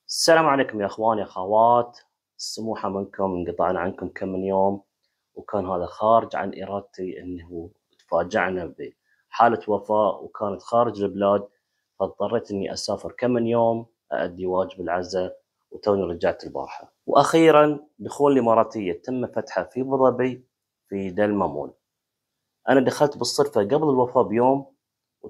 السلام عليكم يا اخوان يا اخوات. السموحة منكم، انقطعنا عنكم كم من يوم، وكان هذا خارج عن ارادتي انه تفاجعنا بحالة وفاة وكانت خارج البلاد، فاضطريت اني اسافر كم من يوم اادي واجب العزاء، وتوني رجعت البارحة. واخيرا دخول الاماراتية تم فتحها في ابو ظبي في دلما مول. انا دخلت بالصدفة قبل الوفاة بيوم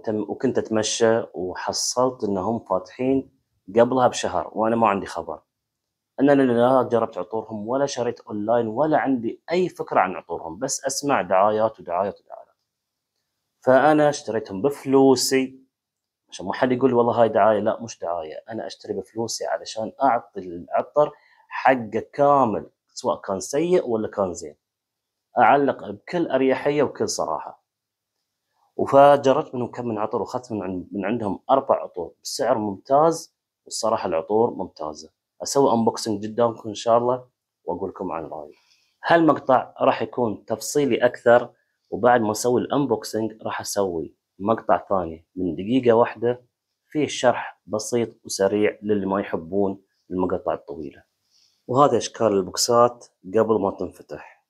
وكنت اتمشى وحصلت انهم فاتحين قبلها بشهر وانا ما عندي خبر. أنا لا جربت عطورهم ولا شريت أونلاين ولا عندي أي فكرة عن عطورهم، بس أسمع دعايات ودعايات ودعايات. فأنا اشتريتهم بفلوسي عشان ما حد يقول والله هاي دعاية، لا مش دعاية، أنا أشتري بفلوسي علشان أعطي العطر حقه كامل، سواء كان سيء ولا كان زين، أعلق بكل أريحية وبكل صراحة. وفجربت منهم كم من عطر وأخذت من عندهم 4 عطور بسعر ممتاز، والصراحة العطور ممتازة. أسوي أنبوكسنج قدامكم إن شاء الله وأقول لكم عن رأيي. هالمقطع راح يكون تفصيلي أكثر، وبعد ما أسوي الأنبوكسنج راح أسوي مقطع ثاني من دقيقة واحدة فيه شرح بسيط وسريع للي ما يحبون المقاطع الطويلة. وهذه أشكال البوكسات قبل ما تنفتح.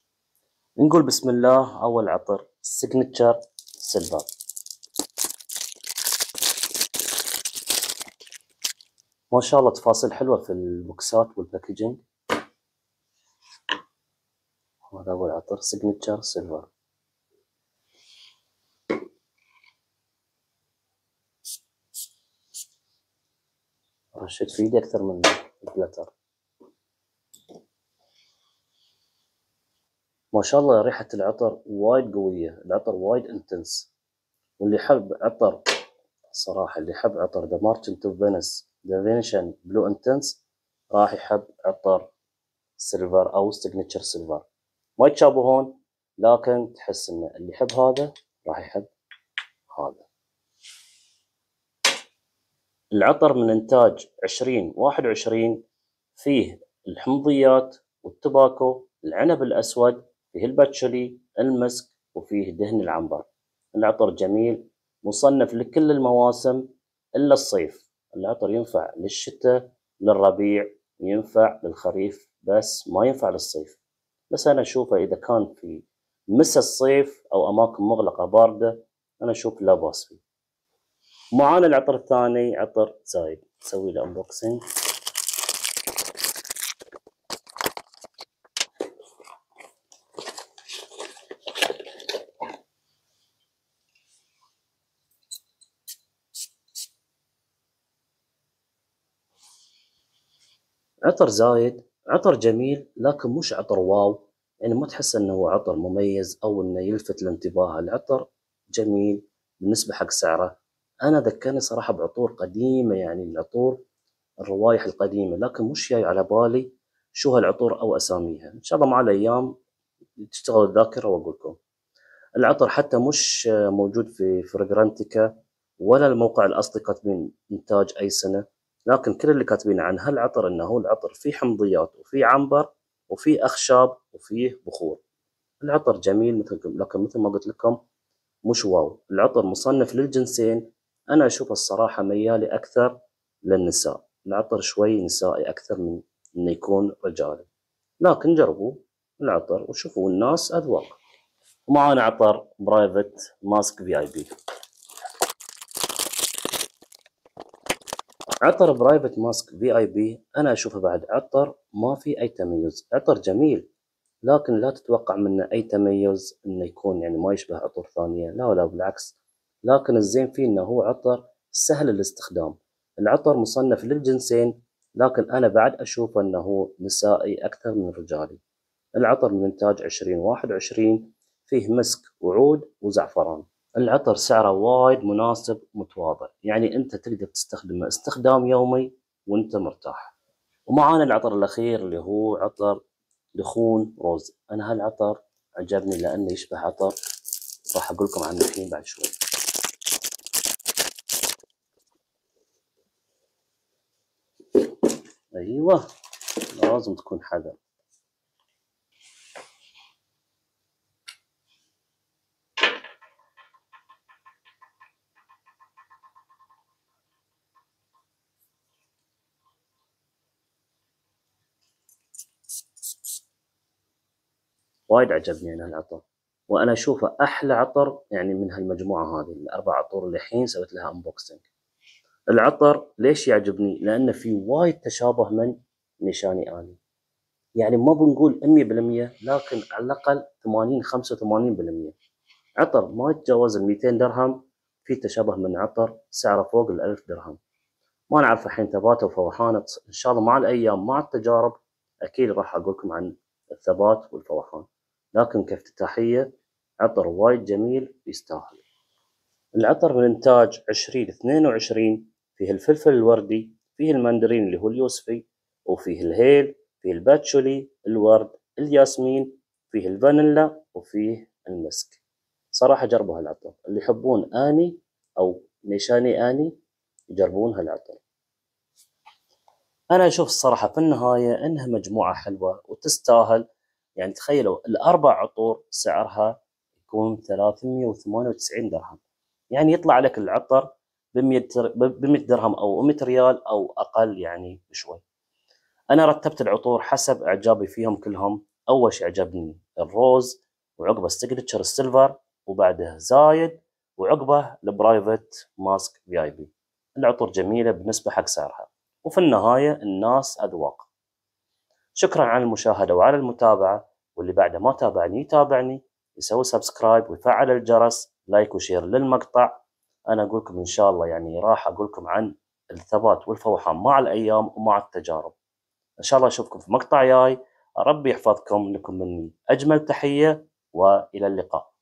نقول بسم الله. أول عطر سيجنتشر سيلفر. ما شاء الله تفاصيل حلوة في البوكسات والباكجينج. هذا أول عطر سيجنتشر سيلفر. رشيت في ايدي أكثر من الجلتر. ما شاء الله ريحة العطر وايد قوية، العطر وايد انتنس. واللي يحب عطر صراحة، اللي يحب عطر ذا مارتشنت اوف فينيس ذا فينيشن بلو انتنس راح يحب عطر سيلفر أو سيجنتشر سيلفر. ما يتشابهون، لكن تحس إن اللي يحب هذا راح يحب هذا. العطر من إنتاج 2021، فيه الحمضيات والتباكو، العنب الأسود، فيه الباتشولي، المسك، وفيه دهن العنبر. العطر جميل، مصنف لكل المواسم إلا الصيف. العطر ينفع للشتاء، للربيع، ينفع للخريف، بس ما ينفع للصيف. بس أنا أشوفه إذا كان في مسا الصيف أو أماكن مغلقة باردة، أنا أشوف لا بأس فيه. معانا العطر الثاني عطر زايد. نسوي له انبوكسنج. عطر زايد عطر جميل، لكن مش عطر واو، يعني ما تحس انه هو عطر مميز او انه يلفت الانتباه. العطر جميل بالنسبة حق سعره. انا ذكرني صراحة بعطور قديمة، يعني العطور الروايح القديمة، لكن مش جاي على بالي شو هالعطور او اساميها. ان شاء الله مع الايام تشتغل الذاكرة واقول لكم. العطر حتى مش موجود في فريجرانتيكا ولا الموقع الأصلي كاتبين إنتاج أي سنة، لكن كل اللي كاتبين عن هالعطر إنه هو العطر فيه حمضيات وفيه عنبر وفيه أخشاب وفيه بخور. العطر جميل لكن مثل ما قلت لكم مش واو. العطر مصنف للجنسين، أنا أشوف الصراحة ميالي أكثر للنساء. العطر شوي نسائي أكثر من إنه يكون رجالي، لكن جربوا العطر وشوفوا الناس أذواق. ومعانا عطر برايفت ماسك في اي بي. عطر برايفت ماسك في اي بي انا اشوفه بعد عطر ما في اي تميز. عطر جميل، لكن لا تتوقع منه اي تميز انه يكون يعني ما يشبه عطور ثانية، لا ولا بالعكس. لكن الزين فيه انه هو عطر سهل الاستخدام. العطر مصنف للجنسين، لكن انا بعد اشوفه انه نسائي اكثر من رجالي. العطر من إنتاج 2021، فيه مسك وعود وزعفران. العطر سعره وايد مناسب ومتواضع، يعني أنت تقدر تستخدمه استخدام يومي وأنت مرتاح. ومعانا العطر الأخير اللي هو عطر دخون روز. أنا هالعطر عجبني لأنه يشبه عطر راح أقول لكم عنه الحين بعد شوي. أيوة، لازم تكون حذر. وايد عجبني أنا العطر، وأنا أشوفه أحلى عطر يعني من هالمجموعة هذه ال4 عطور اللي الحين سويت لها unboxing. العطر ليش يعجبني؟ لأن في وايد تشابه من نيشاني أني، يعني ما بنقول 100% لكن على الأقل 85% عطر ما يتجاوز ال200 درهم، في تشابه من عطر سعره فوق ال1000 درهم. ما نعرف الحين ثباته وفوحانه، إن شاء الله مع الأيام مع التجارب أكيد راح أقولكم عن الثبات والفوحان، لكن كافتتاحية عطر وايد جميل يستاهل. العطر من إنتاج 2022، فيه الفلفل الوردي، فيه المندرين اللي هو اليوسفي، وفيه الهيل، فيه الباتشولي، الورد، الياسمين، فيه الفانيلا، وفيه المسك. صراحة جربوا هالعطر، اللي يحبون آني أو نيشاني آني يجربون هالعطر. أنا أشوف الصراحة في النهاية إنها مجموعة حلوة وتستاهل. يعني تخيلوا ال4 عطور سعرها يكون 398 درهم، يعني يطلع لك العطر ب100 درهم أو 100 ريال أو أقل يعني بشوي. أنا رتبت العطور حسب إعجابي فيهم كلهم. أول شي عجبني الروز، وعقبه السيجنتشر السيلفر، وبعده زايد، وعقبه البرايفت ماسك VIP. العطور جميلة بالنسبة حق سعرها، وفي النهاية الناس أذواق. شكرا على المشاهدة وعلى المتابعة، واللي بعده ما تابعني يتابعني، يسوي سبسكرايب ويفعل الجرس، لايك وشير للمقطع. أنا أقولكم إن شاء الله يعني راح أقولكم عن الثبات والفوحان مع الأيام ومع التجارب. إن شاء الله أشوفكم في مقطع جاي. ربي يحفظكم، لكم مني أجمل تحية وإلى اللقاء.